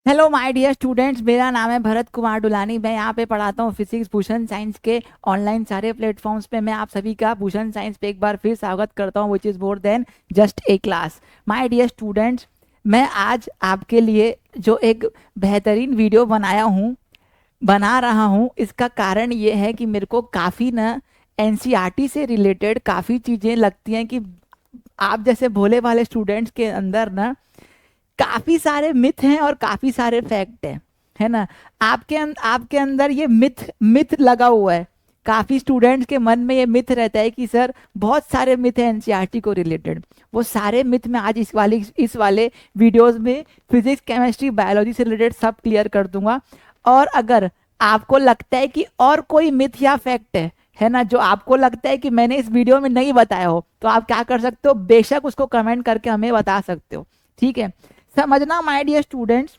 Hello my dear students, मेरा नाम है भरत कुमार डुलानी। मैं यहाँ पे पढ़ाता हूँ फिजिक्स भूषण साइंस के ऑनलाइन सारे प्लेटफॉर्म्स पे। मैं आप सभी का भूषण साइंस पे एक बार फिर स्वागत करता हूँ, which is more than just a class. My dear students, मैं आज आपके लिए जो एक बेहतरीन वीडियो बना रहा हूँ, इसका कारण ये है कि मेरे को काफ़ी ना एनसीईआरटी से रिलेटेड काफ़ी चीज़ें लगती हैं कि आप जैसे भोले भाले स्टूडेंट्स के अंदर ना काफी सारे मिथ हैं और काफी सारे फैक्ट हैं, है ना। आपके अंदर ये मिथ मिथ लगा हुआ है। काफी स्टूडेंट्स के मन में ये मिथ रहता है कि सर बहुत सारे मिथ हैं एनसीईआरटी को रिलेटेड। वो सारे मिथ मैं आज इस वाले वीडियोस में फिजिक्स केमिस्ट्री बायोलॉजी से रिलेटेड सब क्लियर कर दूंगा। और अगर आपको लगता है कि और कोई मिथ या फैक्ट है ना, जो आपको लगता है कि मैंने इस वीडियो में नहीं बताया हो, तो आप क्या कर सकते हो, बेशक उसको कमेंट करके हमें बता सकते हो। ठीक है, समझना माय डियर स्टूडेंट्स।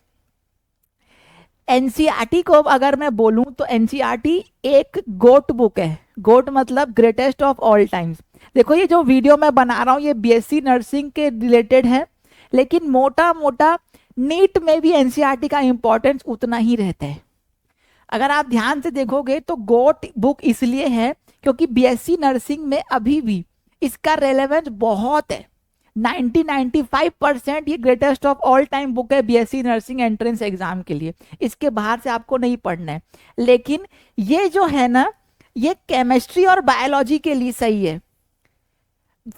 एनसीईआरटी को अगर मैं बोलूं तो एनसीईआरटी एक गोट बुक है। गोट मतलब ग्रेटेस्ट ऑफ ऑल टाइम्स। देखो, ये जो वीडियो मैं बना रहा हूँ ये बीएससी नर्सिंग के रिलेटेड है, लेकिन मोटा मोटा नीट में भी एनसीईआरटी का इंपॉर्टेंस उतना ही रहता है। अगर आप ध्यान से देखोगे तो गोट बुक इसलिए है क्योंकि बीएससी नर्सिंग में अभी भी इसका रेलेवेंस बहुत है। 95% ये greatest of all time book है बीएससी नर्सिंग एंट्रेंस एग्जाम के लिए। इसके बाहर से आपको नहीं पढ़ना है। लेकिन ये जो है ना, ये केमिस्ट्री और बायोलॉजी के लिए सही है।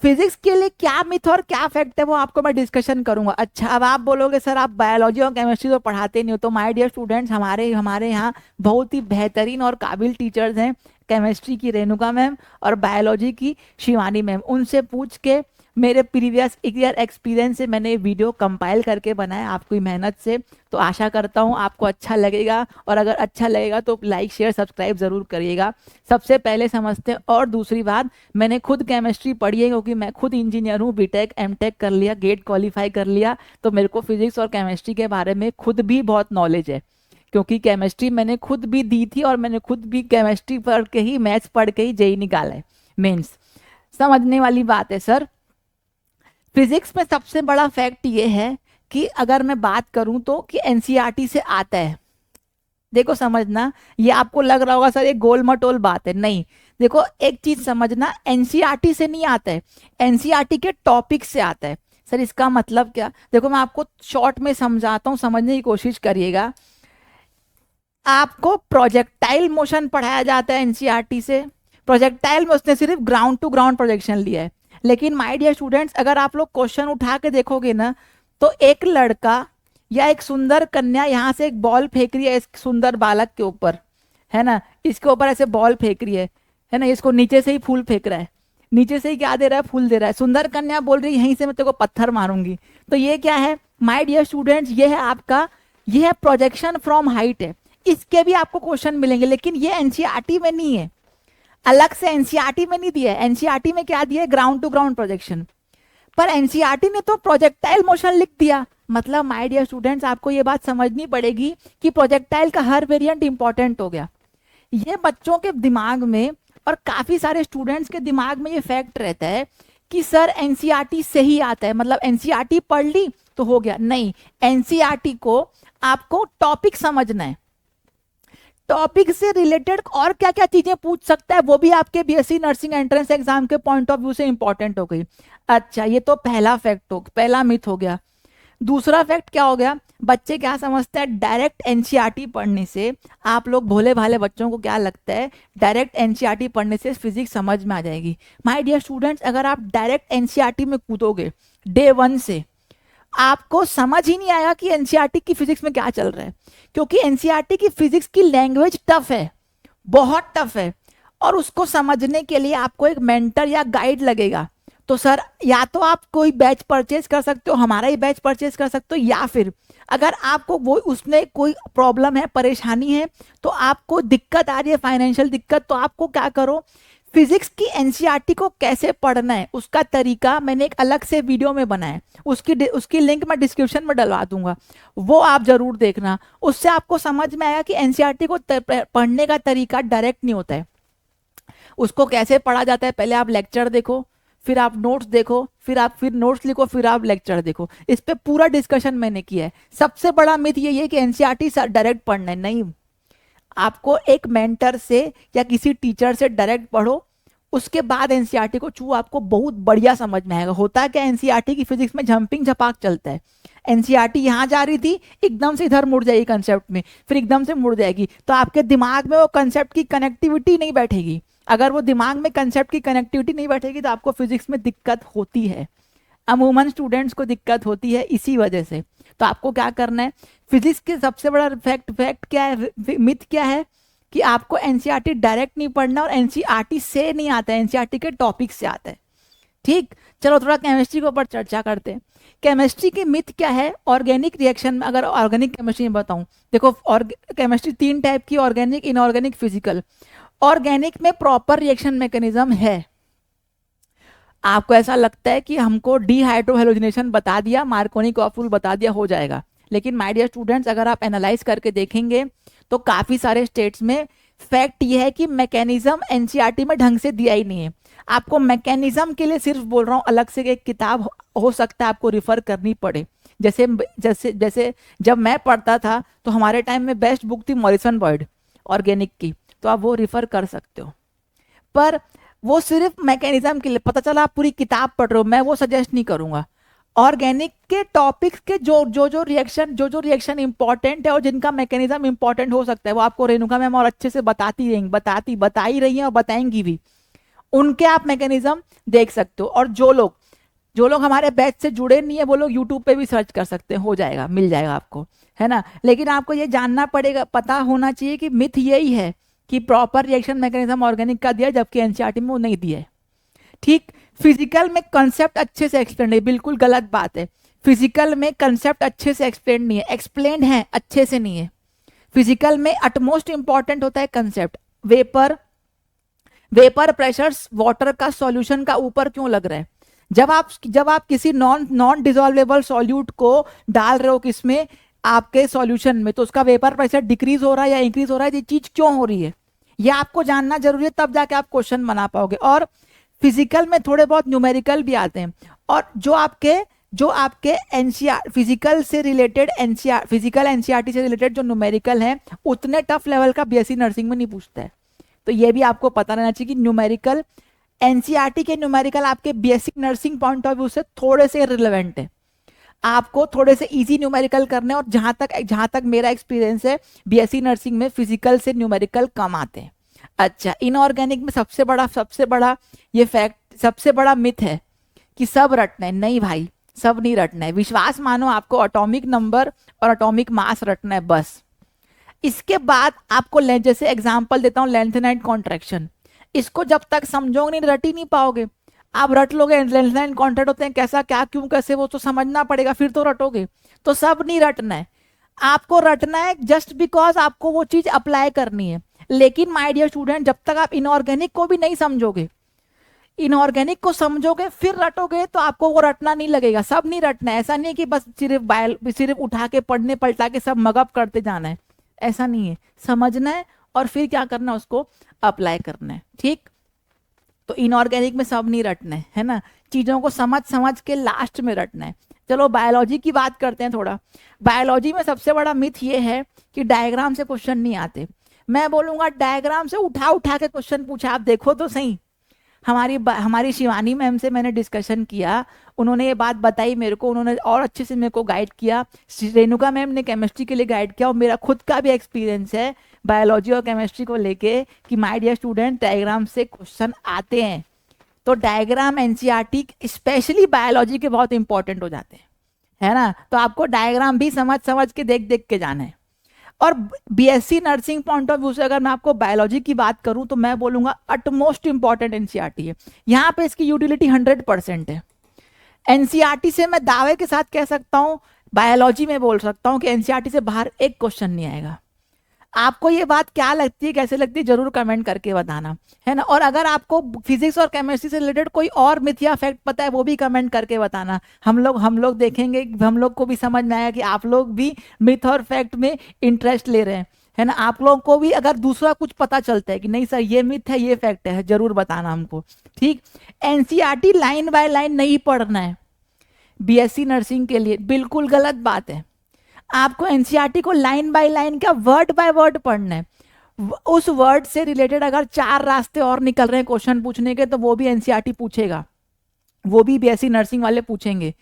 फिजिक्स के लिए क्या मिथ और क्या फैक्ट है वो आपको मैं डिस्कशन करूंगा। अच्छा, अब आप बोलोगे सर आप बायोलॉजी और केमिस्ट्री तो पढ़ाते नहीं हो। तो माय डियर स्टूडेंट्स, हमारे हमारे यहाँ बहुत ही बेहतरीन और काबिल टीचर्स हैं। केमिस्ट्री की रेणुका मैम और बायोलॉजी की शिवानी मैम। उनसे पूछ के मेरे प्रीवियस ईयर एक्सपीरियंस से मैंने ये वीडियो कंपाइल करके बनाया आपकी मेहनत से। तो आशा करता हूँ आपको अच्छा लगेगा, और अगर अच्छा लगेगा तो लाइक शेयर सब्सक्राइब ज़रूर करिएगा। सबसे पहले समझते हैं। और दूसरी बात, मैंने खुद केमिस्ट्री पढ़ी है क्योंकि मैं खुद इंजीनियर हूँ। बीटेक एमटेक कर लिया, गेट क्वालिफाई कर लिया, तो मेरे को फिजिक्स और केमिस्ट्री के बारे में खुद भी बहुत नॉलेज है। क्योंकि केमिस्ट्री मैंने खुद भी दी थी और मैंने खुद भी केमिस्ट्री पढ़ के ही, मैथ्स पढ़ के ही जेई निकाला है, मेंस। समझने वाली बात है सर। फिजिक्स में सबसे बड़ा फैक्ट ये है कि अगर मैं बात करूं तो कि एनसीईआरटी से आता है। देखो समझना, ये आपको लग रहा होगा सर ये गोल मटोल बात है, नहीं। देखो एक चीज समझना, एनसीईआरटी से नहीं आता है, एनसीईआरटी के टॉपिक से आता है। सर इसका मतलब क्या? देखो मैं आपको शॉर्ट में समझाता हूँ, समझने की कोशिश करिएगा। आपको प्रोजेक्टाइल मोशन पढ़ाया जाता है एनसीईआरटी से। प्रोजेक्टाइल में उसने सिर्फ ग्राउंड टू ग्राउंड प्रोजेक्शन लिया है। लेकिन माय डियर स्टूडेंट्स, अगर आप लोग क्वेश्चन उठा के देखोगे ना, तो एक लड़का या एक सुंदर कन्या यहाँ से एक बॉल फेंक रही है इस सुंदर बालक के ऊपर, है ना। इसके ऊपर ऐसे बॉल फेंक रही है ना। इसको नीचे से ही फूल फेंक रहा है, नीचे से ही क्या दे रहा है, फूल दे रहा है। सुंदर कन्या बोल रही है यहीं से मैं तेरे को पत्थर मारूंगी। तो ये क्या है माय डियर स्टूडेंट्स, ये है आपका, ये है प्रोजेक्शन फ्रॉम हाइट है। इसके भी आपको क्वेश्चन मिलेंगे, लेकिन ये एनसीईआरटी में नहीं है, अलग से एनसीईआरटी में नहीं दिया है। एनसीईआरटी में क्या दिया है, ग्राउंड टू ग्राउंड प्रोजेक्शन। पर एनसीईआरटी ने तो प्रोजेक्टाइल मोशन लिख दिया। मतलब माय डियर स्टूडेंट्स, आपको ये बात समझनी पड़ेगी कि प्रोजेक्टाइल का हर वेरिएंट इंपॉर्टेंट हो गया। ये बच्चों के दिमाग में और काफी सारे स्टूडेंट्स के दिमाग में ये फैक्ट रहता है कि सर एनसीईआरटी से ही आता है, मतलब एनसीईआरटी पढ़ ली तो हो गया। नहीं, एनसीईआरटी को आपको टॉपिक समझना है। टॉपिक से रिलेटेड और क्या क्या चीजें पूछ सकता है वो भी आपके बीएससी नर्सिंग एंट्रेंस एग्जाम के पॉइंट ऑफ व्यू से इंपॉर्टेंट हो गई। अच्छा, ये तो पहला फैक्ट हो, पहला मिथ हो गया। दूसरा फैक्ट क्या हो गया, बच्चे क्या समझते हैं डायरेक्ट एनसीईआरटी पढ़ने से। आप लोग भोले भाले बच्चों को क्या लगता है डायरेक्ट एनसीईआरटी पढ़ने से फिजिक्स समझ में आ जाएगी। माय डियर स्टूडेंट्स, अगर आप डायरेक्ट एनसीईआरटी में कूदोगे डे वन से, आपको समझ ही नहीं आएगा कि एनसीईआरटी की फिजिक्स में क्या चल रहा है। क्योंकि एनसीईआरटी की फिजिक्स की लैंग्वेज टफ है, बहुत टफ है। और उसको समझने के लिए आपको एक मेंटर या गाइड लगेगा। तो सर या तो आप कोई बैच परचेज कर सकते हो, हमारा ही बैच परचेज कर सकते हो, या फिर अगर आपको वो उसमें कोई प्रॉब्लम है, परेशानी है, तो आपको दिक्कत आ रही है, फाइनेंशियल दिक्कत, तो आपको क्या करो, फिजिक्स की एनसीईआरटी को कैसे पढ़ना है उसका तरीका मैंने एक अलग से वीडियो में बनाया है। उसकी लिंक मैं डिस्क्रिप्शन में डलवा दूंगा, वो आप जरूर देखना। उससे आपको समझ में आएगा कि एनसीईआरटी को पढ़ने का तरीका डायरेक्ट नहीं होता है। उसको कैसे पढ़ा जाता है, पहले आप लेक्चर देखो, फिर आप नोट्स देखो, फिर नोट्स लिखो, फिर आप लेक्चर देखो। इस पे पूरा डिस्कशन मैंने किया है। सबसे बड़ा मिथ ये है कि एनसीईआरटी डायरेक्ट पढ़ना है, नहीं। आपको एक मेंटर से या किसी टीचर से डायरेक्ट पढ़ो, उसके बाद एनसीईआरटी को छू, आपको बहुत बढ़िया समझ में आएगा। होता है क्या, एनसीईआरटी की फिजिक्स में झंपिंग झपाक चलता है। एनसीईआरटी यहाँ जा रही थी, एकदम से इधर मुड़ जाएगी कंसेप्ट में, फिर एकदम से मुड़ जाएगी, तो आपके दिमाग में वो कंसेप्ट की कनेक्टिविटी नहीं बैठेगी। अगर वो दिमाग में कंसेप्ट की कनेक्टिविटी नहीं बैठेगी तो आपको फिजिक्स में दिक्कत होती है। अमूमन स्टूडेंट्स को दिक्कत होती है इसी वजह से। तो आपको क्या करना है, फिजिक्स के सबसे बड़ा फैक्ट क्या है, मिथ क्या है, कि आपको एनसीईआरटी डायरेक्ट नहीं पढ़ना, और एनसीईआरटी से नहीं आता है, एनसीईआरटी के टॉपिक से आता है। ठीक, चलो थोड़ा केमिस्ट्री के ऊपर चर्चा करते हैं। केमिस्ट्री की मिथ क्या है, ऑर्गेनिक रिएक्शन में, अगर ऑर्गेनिक केमिस्ट्री में बताऊं, देखो केमिस्ट्री 3 टाइप की, ऑर्गेनिक, इनऑर्गेनिक, फिजिकल। ऑर्गेनिक में प्रॉपर रिएक्शन मैकेनिज्म है। आपको ऐसा लगता है कि हमको डीहाइड्रोहेलोजिनेशन बता दिया, मार्कोनी कॉफूल बता दिया, हो जाएगा। लेकिन माय डियर स्टूडेंट्स, अगर आप एनालाइज करके देखेंगे तो काफी सारे स्टेट्स में फैक्ट ये है कि मैकेनिज्म एनसीईआरटी में ढंग से दिया ही नहीं है। आपको मैकेनिज्म के लिए सिर्फ बोल रहा हूँ, अलग से एक किताब हो सकता है आपको रिफर करनी पड़े। जैसे जैसे जैसे जब मैं पढ़ता था तो हमारे टाइम में बेस्ट बुक थी मॉरिसन बॉयड ऑर्गेनिक की, तो आप वो रिफर कर सकते हो। पर वो सिर्फ मैकेनिज्म के लिए, पता चला आप पूरी किताब पढ़ रहे हो, मैं वो सजेस्ट नहीं करूंगा। ऑर्गेनिक के टॉपिक्स के जो रिएक्शन इंपॉर्टेंट है और जिनका मैकेनिज्म इंपॉर्टेंट हो सकता है, वो आपको रेणुका मैम और अच्छे से बताती रहेंगी, बता ही रही हैं और बताएंगी भी। उनके आप मैकेनिज्म देख सकते हो। और जो लोग हमारे बैच से जुड़े नहीं है, वो लोग यूट्यूब पे भी सर्च कर सकते हैं, हो जाएगा, मिल जाएगा आपको, है ना। लेकिन आपको ये जानना पड़ेगा, पता होना चाहिए कि मिथ यही है कि प्रॉपर रिएक्शन मैकेनिज्म ऑर्गेनिक का दिया, जबकि एनसीईआरटी में वो नहीं दिया है। ठीक, फिजिकल में कंसेप्ट अच्छे से एक्सप्लेन है, बिल्कुल गलत बात है। फिजिकल में कंसेप्ट अच्छे से एक्सप्लेन नहीं है, एक्सप्लेन है, अच्छे से नहीं है। फिजिकल में अटमोस्ट इंपॉर्टेंट होता है कंसेप्ट। वेपर प्रेशर्स वाटर का सॉल्यूशन का ऊपर क्यों लग रहा है, जब आप किसी नॉन डिसॉल्वेबल सॉल्यूट को डाल रहे हो किसमें, आपके सॉल्यूशन में, तो उसका वेपर प्रेशर डिक्रीज हो रहा है या इंक्रीज हो रहा है, ये चीज क्यों हो रही है, ये आपको जानना जरूरी है, तब जाके आप क्वेश्चन बना पाओगे। और फिजिकल में थोड़े बहुत न्यूमेरिकल भी आते हैं, और जो आपके एनसीईआर फिजिकल से रिलेटेड फिजिकल एनसीईआरटी से रिलेटेड जो न्यूमेरिकल है, उतने टफ लेवल का बीएससी नर्सिंग में नहीं पूछता है। तो ये भी आपको पता रहना चाहिए कि न्यूमेरिकल, एनसीईआरटी के न्यूमेरिकल आपके basic nursing point of view से थोड़े से रिलेवेंट है। आपको थोड़े से इजी न्यूमेरिकल करने, और जहां तक मेरा एक्सपीरियंस है, बीएससी नर्सिंग में फिजिकल से न्यूमेरिकल कम आते हैं। अच्छा, इनऑर्गेनिक में सबसे बड़ा ये फैक्ट, सबसे बड़ा मिथ है कि सब रटना है। नहीं भाई, सब नहीं रटना है। विश्वास मानो, आपको एटॉमिक नंबर और एटॉमिक मास रटना है बस। इसके बाद आपको जैसे एग्जांपल देता हूं, लेंथ एंड कॉन्ट्रैक्शन, इसको जब तक समझोगे नहीं, रट ही नहीं पाओगे। आप रट लोगे लेंथ एंड कॉन्ट्रैक्ट होते हैं कैसा, क्या, क्यों, कैसे, वो तो समझना पड़ेगा, फिर तो रटोगे। तो सब नहीं रटना है, आपको रटना है जस्ट बिकॉज आपको वो चीज अप्लाई करनी है। लेकिन माय डियर स्टूडेंट, जब तक आप इनऑर्गेनिक को भी नहीं समझोगे, इनऑर्गेनिक को समझोगे फिर रटोगे, तो आपको वो रटना नहीं लगेगा। सब नहीं रटना है, ऐसा नहीं है कि बस सिर्फ उठा के पढ़ने पलटा के सब मगअप करते जाना है, ऐसा नहीं है। समझना है और फिर क्या करना है, उसको अप्लाई करना है। ठीक, तो इनऑर्गेनिक में सब नहीं रटना है ना, चीजों को समझ के लास्ट में रटना है। चलो बायोलॉजी की बात करते हैं थोड़ा। बायोलॉजी में सबसे बड़ा मिथ ये है कि डायग्राम से क्वेश्चन नहीं आते। मैं बोलूंगा डायग्राम से उठा के क्वेश्चन पूछा, आप देखो तो सही। हमारी शिवानी मैम से मैंने डिस्कशन किया, उन्होंने ये बात बताई मेरे को, उन्होंने और अच्छे से मेरे को गाइड किया। रेणुका मैम ने केमिस्ट्री के लिए गाइड किया, और मेरा खुद का भी एक्सपीरियंस है बायोलॉजी और केमिस्ट्री को लेके कि माय डियर स्टूडेंट, डायग्राम से क्वेश्चन आते हैं। तो डायग्राम एनसीईआरटी स्पेशली बायोलॉजी के बहुत इंपॉर्टेंट हो जाते हैं, है ना। तो आपको डायग्राम भी समझ के देख के जाना है। और BSc nursing point of view से अगर मैं आपको बायोलॉजी की बात करूं, तो मैं बोलूंगा अटमोस्ट इंपॉर्टेंट एनसीईआरटी है। यहाँ पे इसकी यूटिलिटी 100% है। एनसीईआरटी से मैं दावे के साथ कह सकता हूं, बायोलॉजी में बोल सकता हूं कि एनसीईआरटी से बाहर एक क्वेश्चन नहीं आएगा। आपको ये बात क्या लगती है, कैसे लगती है, जरूर कमेंट करके बताना, है ना। और अगर आपको फिजिक्स और केमिस्ट्री से रिलेटेड कोई और मिथ या फैक्ट पता है, वो भी कमेंट करके बताना। हम लोग देखेंगे, हम लोग को भी समझ में आएगा कि आप लोग भी मिथ और फैक्ट में इंटरेस्ट ले रहे हैं, है ना। आप लोगों को भी अगर दूसरा कुछ पता चलता है कि नहीं सर ये मिथ है, ये फैक्ट है, जरूर बताना हमको, ठीक। एनसीईआरटी लाइन बाय लाइन नहीं पढ़ना है बीएससी नर्सिंग के लिए, बिल्कुल गलत बात है। आपको एनसीईआरटी को लाइन बाय लाइन का वर्ड बाय वर्ड पढ़ना है। उस वर्ड से रिलेटेड अगर 4 रास्ते और निकल रहे हैं क्वेश्चन पूछने के, तो वो भी एनसीईआरटी पूछेगा, वो भी बीएससी नर्सिंग वाले पूछेंगे।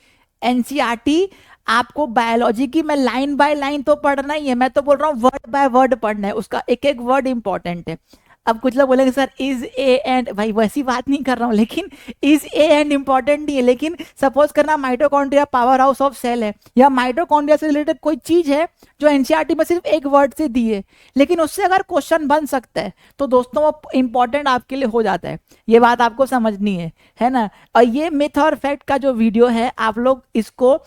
एनसीईआरटी आपको बायोलॉजी की मैं लाइन बाय लाइन तो पढ़ना ही है, मैं तो बोल रहा हूँ वर्ड बाय वर्ड पढ़ना है, उसका एक एक वर्ड इंपॉर्टेंट है। अब कुछ लोग बोलेंगे सर इज ए एंड, भाई वैसी बात नहीं कर रहा हूँ, लेकिन इज ए एंड इंपॉर्टेंट नहीं है। लेकिन सपोज करना mitochondria powerhouse of cell है, या माइटोकॉन्ड्रिया से रिलेटेड कोई चीज है जो एनसीईआरटी में सिर्फ एक वर्ड से दी है, लेकिन उससे अगर क्वेश्चन बन सकता है तो दोस्तों वो इंपॉर्टेंट आपके लिए हो जाता है। ये बात आपको समझनी है ना। और ये मिथ और फैक्ट का जो वीडियो है, आप लोग इसको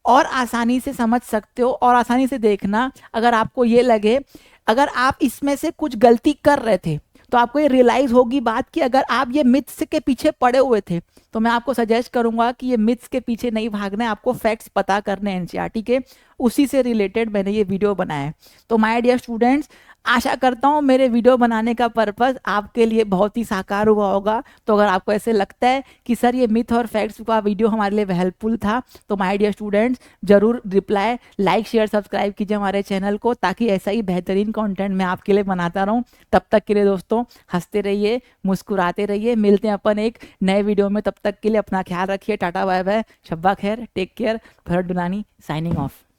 और आसानी से समझ सकते हो और आसानी से देखना। अगर आपको ये लगे, अगर आप इसमें से कुछ गलती कर रहे थे, तो आपको ये रियलाइज होगी बात कि अगर आप ये मिथ्स के पीछे पड़े हुए थे, तो मैं आपको सजेस्ट करूंगा कि ये मिथ्स के पीछे नहीं भागना है, आपको फैक्ट्स पता करने एनसीईआरटी के, उसी से रिलेटेड मैंने ये वीडियो बनाया है। तो माय डियर स्टूडेंट्स, आशा करता हूँ मेरे वीडियो बनाने का पर्पस आपके लिए बहुत ही साकार हुआ होगा। तो अगर आपको ऐसे लगता है कि सर ये मिथ और फैक्ट्स का वीडियो हमारे लिए हेल्पफुल था, तो माय डियर स्टूडेंट्स जरूर रिप्लाई, लाइक, शेयर, सब्सक्राइब कीजिए हमारे चैनल को, ताकि ऐसा ही बेहतरीन कंटेंट मैं आपके लिए बनाता रहूँ। तब तक के लिए दोस्तों हंसते रहिए, मुस्कुराते रहिए, मिलते हैं अपन एक नए वीडियो में। तब तक के लिए अपना ख्याल रखिए, टाटा बाय बाय, शब्बा खैर, take care. Bharat Dulani signing of.